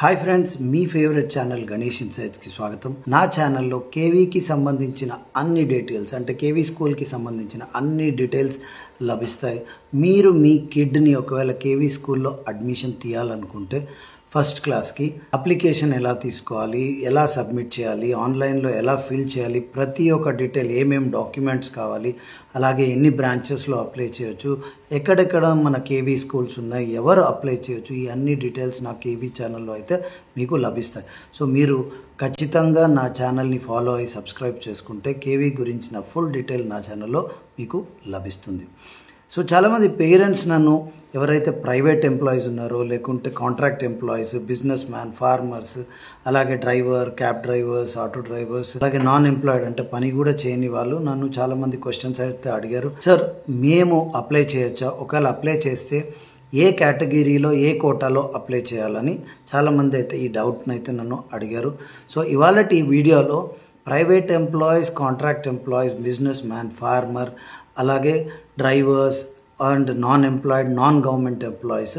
Hi friends, మీ favourite channel Ganesh ఇన్సైట్స్కి స్వాగతం. నా ఛానల్లో కేవీకి సంబంధించిన అన్ని డీటెయిల్స్ అంటే కేవీ స్కూల్కి సంబంధించిన అన్ని డీటెయిల్స్ లభిస్తాయి. మీరు మీ కిడ్ని ఒకవేళ కేవీ స్కూల్లో అడ్మిషన్ తీయాలనుకుంటే ఫస్ట్ క్లాస్కి అప్లికేషన్ ఎలా తీసుకోవాలి, ఎలా సబ్మిట్ చేయాలి, ఆన్లైన్లో ఎలా ఫిల్ చేయాలి, ప్రతి ఒక్క డీటెయిల్ ఏమేమి డాక్యుమెంట్స్ కావాలి, అలాగే ఎన్ని బ్రాంచెస్లో అప్లై చేయొచ్చు, ఎక్కడెక్కడ మన కేవీ స్కూల్స్ ఉన్నాయి, ఎవరు అప్లై చేయొచ్చు, ఈ అన్ని డీటెయిల్స్ నా కేవీ ఛానల్లో అయితే మీకు లభిస్తాయి. సో మీరు ఖచ్చితంగా నా ఛానల్ని ఫాలో అయ్యి సబ్స్క్రైబ్ చేసుకుంటే కేవీ గురించిన ఫుల్ డీటెయిల్ నా ఛానల్లో మీకు లభిస్తుంది. సో చాలామంది పేరెంట్స్ నన్ను ఎవరైతే ప్రైవేట్ ఎంప్లాయీస్ ఉన్నారో, లేకుంటే contract employees, business man, farmers, అలాగే driver, cab drivers, auto drivers, అలాగే నాన్ ఎంప్లాయిడ్ అంటే పని కూడా చేయని వాళ్ళు నన్ను చాలామంది క్వశ్చన్స్ అయితే అడిగారు. సార్, మేము అప్లై చేయొచ్చా, ఒకవేళ అప్లై చేస్తే ఏ కేటగిరీలో ఏ కోటాలో అప్లై చేయాలని చాలామంది అయితే ఈ డౌట్ని అయితే నన్ను అడిగారు. సో ఇవాళ ఈ వీడియోలో private employees, contract employees, business man, farmer, అలాగే drivers and non employed, non government employees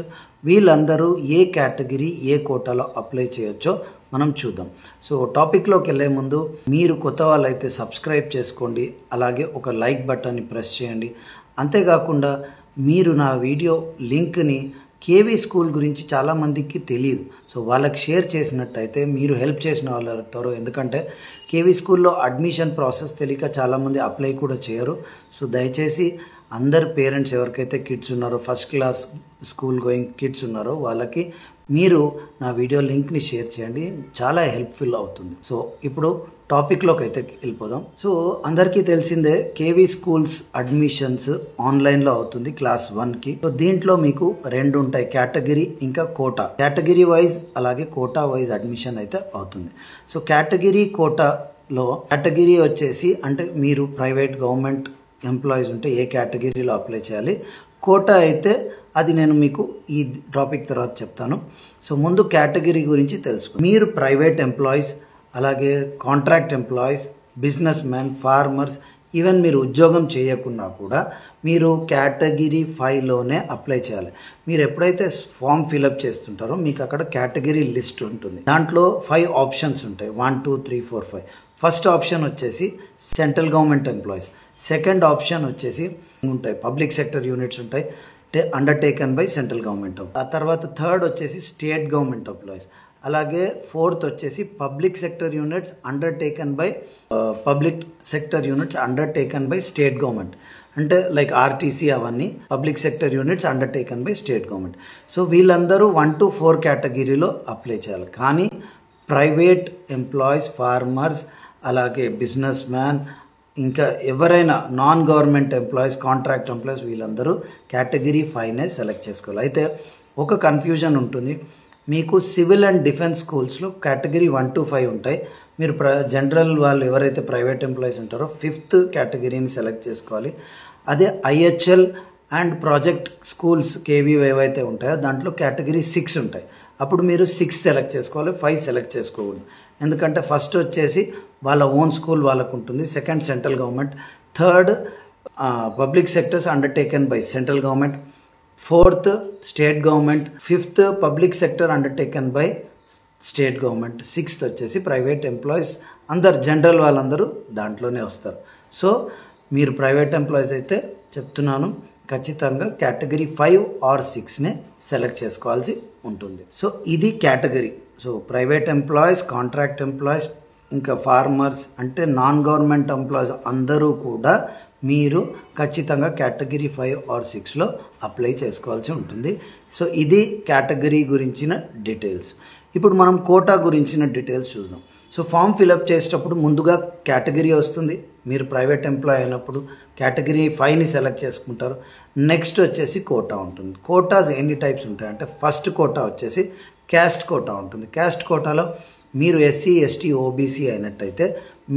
వీళ్ళందరూ ఏ కేటగిరీ ఏ కోటాలో అప్లై చేయొచ్చో మనం చూద్దాం. సో టాపిక్లోకి వెళ్ళే ముందు మీరు కొత్త వాళ్ళైతే సబ్స్క్రైబ్ చేసుకోండి, అలాగే ఒక లైక్ బటన్ని ప్రెస్ చేయండి. అంతేకాకుండా మీరు నా వీడియో లింక్ని కేవీ స్కూల్ గురించి చాలామందికి తెలియదు, సో వాళ్ళకి షేర్ చేసినట్టయితే మీరు హెల్ప్ చేసిన వాళ్ళు అవుతారు. ఎందుకంటే కేవీ స్కూల్లో అడ్మిషన్ ప్రాసెస్ తెలియక చాలామంది అప్లై కూడా చేయరు. సో దయచేసి అందరు పేరెంట్స్ ఎవరికైతే కిడ్స్ ఉన్నారో, first class school going kids ఉన్నారో వాళ్ళకి మీరు నా వీడియో లింక్ని షేర్ చేయండి, చాలా హెల్ప్ఫుల్ అవుతుంది. సో ఇప్పుడు టాపిక్లోకి అయితే వెళ్ళిపోదాం. సో అందరికీ తెలిసిందే కేవీ స్కూల్స్ అడ్మిషన్స్ ఆన్లైన్లో అవుతుంది క్లాస్ 1కి. సో దీంట్లో మీకు రెండు ఉంటాయి, కేటగిరీ ఇంకా కోటా. కేటగిరీ వైజ్ అలాగే కోటా వైజ్ అడ్మిషన్ అయితే అవుతుంది. సో కేటగిరీ కోటాలో కేటగిరీ వచ్చేసి అంటే మీరు ప్రైవేట్, గవర్నమెంట్ ఎంప్లాయీస్ ఉంటే ఏ కేటగిరీలో అప్లై చేయాలి. కోటా అయితే అది నేను మీకు ఈ టాపిక్ తర్వాత చెప్తాను. సో ముందు కేటగిరీ గురించి తెలుసుకోండి. మీరు ప్రైవేట్ ఎంప్లాయీస్, అలాగే contract employees, business man, farmers, even మీరు ఉద్యోగం చేయకున్నా కూడా మీరు కేటగిరీ 5లోనే అప్లై చేయాలి. మీరు ఎప్పుడైతే ఫామ్ ఫిలప్ చేస్తుంటారో మీకు అక్కడ కేటగిరీ లిస్ట్ ఉంటుంది. దాంట్లో 5 ఆప్షన్స్ ఉంటాయి, 1 2 3 4 5. ఫస్ట్ ఆప్షన్ వచ్చేసి central government employees. Second option వచ్చేసి ఉంటాయి పబ్లిక్ సెక్టర్ యూనిట్స్ ఉంటాయి, అండర్టేకన్ బై సెంట్రల్ గవర్నమెంట్. ఆ తర్వాత థర్డ్ వచ్చేసి స్టేట్ గవర్నమెంట్ ఎంప్లాయీస్. అలాగే ఫోర్త్ వచ్చేసి public sector units undertaken by state government. అంటే లైక్ ఆర్టీసీ అవన్నీ public sector units undertaken by state government. So వీళ్ళందరూ 1 to 4 కేటగిరీలో అప్లై చేయాలి. కానీ ప్రైవేట్ ఎంప్లాయీస్, ఫార్మర్స్, అలాగే బిజినెస్ మ్యాన్, ఇంకా ఎవరైనా non government employees, contract employees వీళ్ళందరూ కేటగిరీ 5నే సెలెక్ట్ చేసుకోవాలి. అయితే ఒక కన్ఫ్యూజన్ ఉంటుంది, మీకు సివిల్ అండ్ డిఫెన్స్ స్కూల్స్లో కేటగిరీ 1 to 5 ఉంటాయి. మీరు జనరల్ వాళ్ళు ఎవరైతే ప్రైవేట్ ఎంప్లాయీస్ ఉంటారో 5th కేటగిరీని సెలెక్ట్ చేసుకోవాలి. అదే IHL and project schools KV ఏవైతే ఉంటాయో దాంట్లో కేటగిరీ 6 ఉంటాయి. అప్పుడు మీరు 6 సెలెక్ట్ చేసుకోవాలి, 5 సెలెక్ట్ చేసుకోకూడదు. ఎందుకంటే ఫస్ట్ వచ్చేసి వాళ్ళ ఓన్ స్కూల్ వాళ్ళకు ఉంటుంది, second central government, third public sectors undertaken by central government, fourth state government, fifth public sector undertaken by state government, sixth వచ్చేసి ప్రైవేట్ ఎంప్లాయీస్. అందరు జనరల్ వాళ్ళందరూ దాంట్లోనే వస్తారు. సో మీరు ప్రైవేట్ ఎంప్లాయీస్ అయితే చెప్తున్నాను, ఖచ్చితంగా కేటగిరీ 5 or 6నే సెలెక్ట్ చేసుకోవాల్సి ఉంటుంది. సో ఇది category. So private employees, contract employees, ఇంకా ఫార్మర్స్ అంటే నాన్ గవర్నమెంట్ ఎంప్లాయీస్ అందరూ కూడా మీరు ఖచ్చితంగా కేటగిరీ 5 or 6లో అప్లై చేసుకోవాల్సి ఉంటుంది. సో ఇది కేటగిరీ గురించిన డీటెయిల్స్. ఇప్పుడు మనం కోటా గురించిన డీటెయిల్స్ చూద్దాం. సో ఫామ్ ఫిలప్ చేసేటప్పుడు ముందుగా కేటగిరీ వస్తుంది. మీరు ప్రైవేట్ ఎంప్లాయీ అయినప్పుడు కేటగిరీ 5ని సెలెక్ట్ చేసుకుంటారు. నెక్స్ట్ వచ్చేసి కోటా ఉంటుంది. కోటాస్ ఎన్ని టైప్స్ ఉంటాయంటే ఫస్ట్ కోటా వచ్చేసి క్యాస్ట్ కోటా ఉంటుంది. క్యాస్ట్ కోటాలో మీరు ఎస్సీ, ఎస్టీ, ఓబీసీ అయినట్టయితే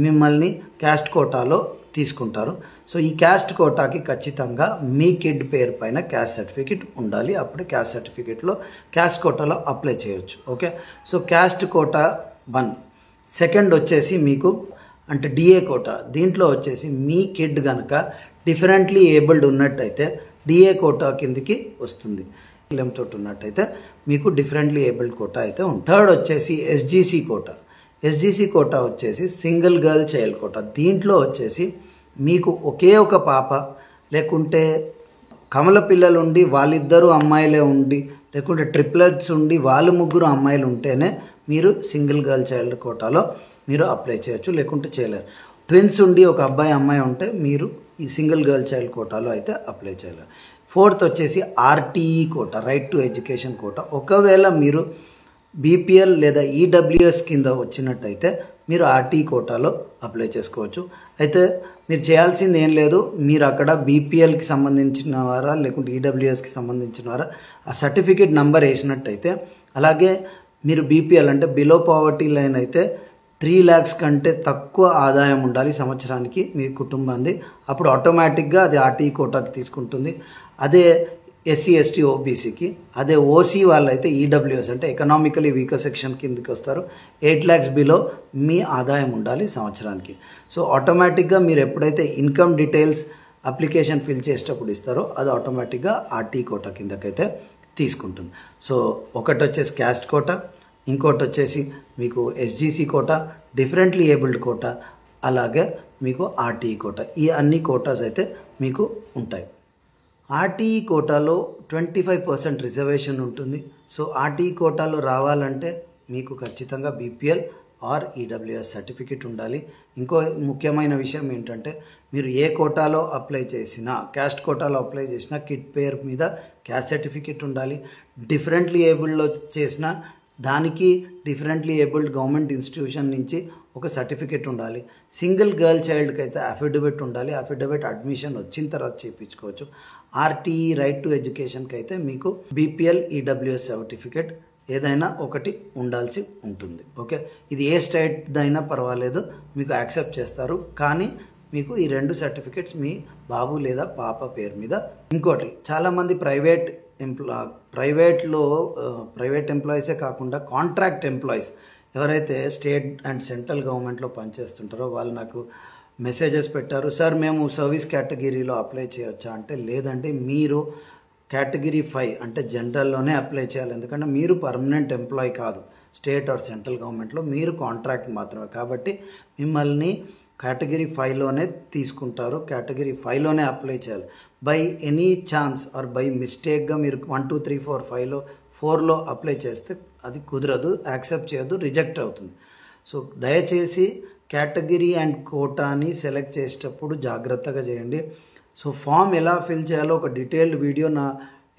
మిమ్మల్ని క్యాస్ట్ కోటాలో తీసుకుంటారు. సో ఈ క్యాస్ట్ కోటాకి ఖచ్చితంగా మీ కిడ్ పేరు పైన క్యాస్ట్ సర్టిఫికేట్ ఉండాలి. అప్పుడు క్యాస్ట్ సర్టిఫికేట్లో క్యాస్ట్ కోటాలో అప్లై చేయొచ్చు. Okay, so caste quota 1. Second వచ్చేసి మీకు అంటే డిఏ కోటా. దీంట్లో వచ్చేసి మీ కిడ్ కనుక డిఫరెంట్లీ ఏబుల్డ్ ఉన్నట్టయితే డిఏ కోటా కిందకి వస్తుంది. తోటి ఉన్నట్టయితే మీకు డిఫరెంట్లీ ఏబుల్డ్ కోటా అయితే ఉంటుంది. థర్డ్ వచ్చేసి ఎస్జీసీ కోటా. ఎస్జీసీ కోటా వచ్చేసి సింగిల్ గర్ల్ చైల్డ్ కోటా. దీంట్లో వచ్చేసి మీకు ఒకే ఒక పాప లేకుంటే కమల పిల్లలు ఉండి వాళ్ళిద్దరూ అమ్మాయిలే ఉండి లేకుంటే ట్రిప్లెట్స్ ఉండి వాళ్ళు ముగ్గురు అమ్మాయిలు ఉంటేనే మీరు సింగిల్ గర్ల్ చైల్డ్ కోటాలో మీరు అప్లై చేయొచ్చు, లేకుంటే చేయలేరు. ట్విన్స్ ఉండి ఒక అబ్బాయి అమ్మాయి ఉంటే మీరు ఈ సింగిల్ గర్ల్ చైల్డ్ కోటాలో అయితే అప్లై చేయలేరు. ఫోర్త్ వచ్చేసి RTE quota, right to education quota. ఒకవేళ మీరు బీపీఎల్ లేదా ఈడబ్ల్యూఎస్ కింద వచ్చినట్టయితే మీరు ఆర్టీఈ కోటాలో అప్లై చేసుకోవచ్చు. అయితే మీరు చేయాల్సింది ఏం లేదు, మీరు అక్కడ బీపీఎల్కి సంబంధించిన వారా లేకుంటే ఈడబ్ల్యూఎస్కి సంబంధించిన వారా ఆ సర్టిఫికేట్ నెంబర్ వేసినట్టయితే, అలాగే మీరు బీపీఎల్ అంటే బిలో పావర్టీ లైన్ అయితే 3 lakhs కంటే తక్కువ ఆదాయం ఉండాలి సంవత్సరానికి మీ కుటుంబాన్ని, అప్పుడు ఆటోమేటిక్గా అది ఆర్టీఈ కోటాకి తీసుకుంటుంది. అదే ఎస్సీ ఎస్టీ ఓబీసీకి, అదే ఓసీ వాళ్ళైతే ఈడబ్ల్యూఎస్ అంటే ఎకనామికలీ వీకర్ సెక్షన్ కిందకి వస్తారు. 8 lakhs బిలో మీ ఆదాయం ఉండాలి సంవత్సరానికి. సో ఆటోమేటిక్గా మీరు ఎప్పుడైతే ఇన్కమ్ డీటెయిల్స్ అప్లికేషన్ ఫిల్ చేసేటప్పుడు ఇస్తారో అది ఆటోమేటిక్గా ఆర్టీఈ కోటా కిందకైతే తీసుకుంటుంది. సో ఒకటి వచ్చేసి క్యాస్ట్ కోటా, ఇంకోటి వచ్చేసి మీకు SGC quota, differently abled quota, అలాగే మీకు ఆర్టీఈ కోటా. ఈ అన్ని కోటాస్ అయితే మీకు ఉంటాయి. ఆర్టీఈ కోటాలో 25% రిజర్వేషన్ ఉంటుంది. సో ఆర్టీఈ కోటాలో రావాలంటే మీకు ఖచ్చితంగా బీపీఎల్ ఆర్ ఈడబ్ల్యూఎస్ సర్టిఫికేట్ ఉండాలి. ఇంకో ముఖ్యమైన విషయం ఏంటంటే మీరు ఏ కోటాలో అప్లై చేసినా, క్యాస్ట్ కోటాలో అప్లై చేసినా కిడ్ పేరు మీద క్యాస్ట్ సర్టిఫికేట్ ఉండాలి. డిఫరెంట్లీ ఏబుల్డ్లో చేసిన దానికి డిఫరెంట్లీ ఏబుల్డ్ గవర్నమెంట్ ఇన్స్టిట్యూషన్ నుంచి ఒక సర్టిఫికేట్ ఉండాలి. సింగిల్ గర్ల్ చైల్డ్కి అయితే అఫిడవిట్ ఉండాలి. అఫిడవిట్ అడ్మిషన్ వచ్చిన తర్వాత చేయించుకోవచ్చు. ఆర్టీఈ రైట్ టు ఎడ్యుకేషన్కి అయితే మీకు బీపీఎల్ ఈడబ్ల్యూఎస్ సర్టిఫికేట్ ఏదైనా ఒకటి ఉండాల్సి ఉంటుంది. ఓకే, ఇది ఏ స్టేట్దైనా పర్వాలేదు, మీకు యాక్సెప్ట్ చేస్తారు. కానీ మీకు ఈ 2 సర్టిఫికేట్స్ మీ బాబు లేదా పాప పేరు మీద. ఇంకోటి, చాలామంది ప్రైవేట్ ఎంప్లాయీసే కాకుండా కాంట్రాక్ట్ ఎంప్లాయీస్ ఎవరైతే స్టేట్ అండ్ సెంట్రల్ గవర్నమెంట్లో పనిచేస్తుంటారో వాళ్ళు నాకు మెసేజెస్ పెట్టారు, సార్ మేము సర్వీస్ కేటగిరీలో అప్లై చేయొచ్చా అంటే, లేదండి మీరు కేటగిరీ 5 అంటే జనరల్లోనే అప్లై చేయాలి. ఎందుకంటే మీరు పర్మనెంట్ ఎంప్లాయీ కాదు స్టేట్ ఆర్ సెంట్రల్ గవర్నమెంట్లో, మీరు కాంట్రాక్ట్ మాత్రమే. కాబట్టి మిమ్మల్ని కేటగిరీ 5లోనే తీసుకుంటారు, కేటగిరీ 5లోనే అప్లై చేయాలి. By any chance or by మిస్టేక్గా మీరు 1, 2, 3, 4, 5లో 4లో అప్లై చేస్తే అది కుదరదు, యాక్సెప్ట్ చేయదు, రిజెక్ట్ అవుతుంది. సో దయచేసి కేటగిరీ అండ్ కోటాని సెలెక్ట్ చేసేటప్పుడు జాగ్రత్తగా చేయండి. సో ఫామ్ ఎలా ఫిల్ చేయాలో ఒక డీటెయిల్డ్ వీడియో నా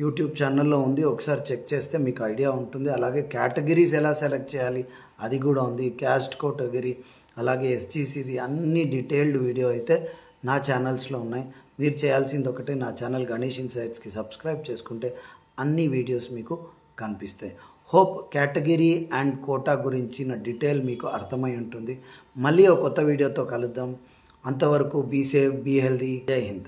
యూట్యూబ్ ఛానల్లో ఉంది, ఒకసారి చెక్ చేస్తే మీకు ఐడియా ఉంటుంది. అలాగే కేటగిరీస్ ఎలా సెలెక్ట్ చేయాలి అది కూడా ఉంది, క్యాస్ట్ కేటగిరీ అలాగే ఎస్జీసీది అన్ని డీటెయిల్డ్ వీడియో అయితే నా ఛానల్స్లో ఉన్నాయి. మీరు చేయాల్సింది ఒకటే, నా ఛానల్ గణేష్ ఇన్సైట్స్కి సబ్స్క్రైబ్ చేసుకుంటే అన్ని వీడియోస్ మీకు కనిపిస్తాయి. హోప్ కేటగిరీ అండ్ కోటా గురించిన డీటెయిల్ మీకు అర్థమై ఉంటుంది. మళ్ళీ ఒక కొత్త వీడియోతో కలుద్దాం. అంతవరకు బీ సేఫ్, బీ హెల్దీ. జై హింద్.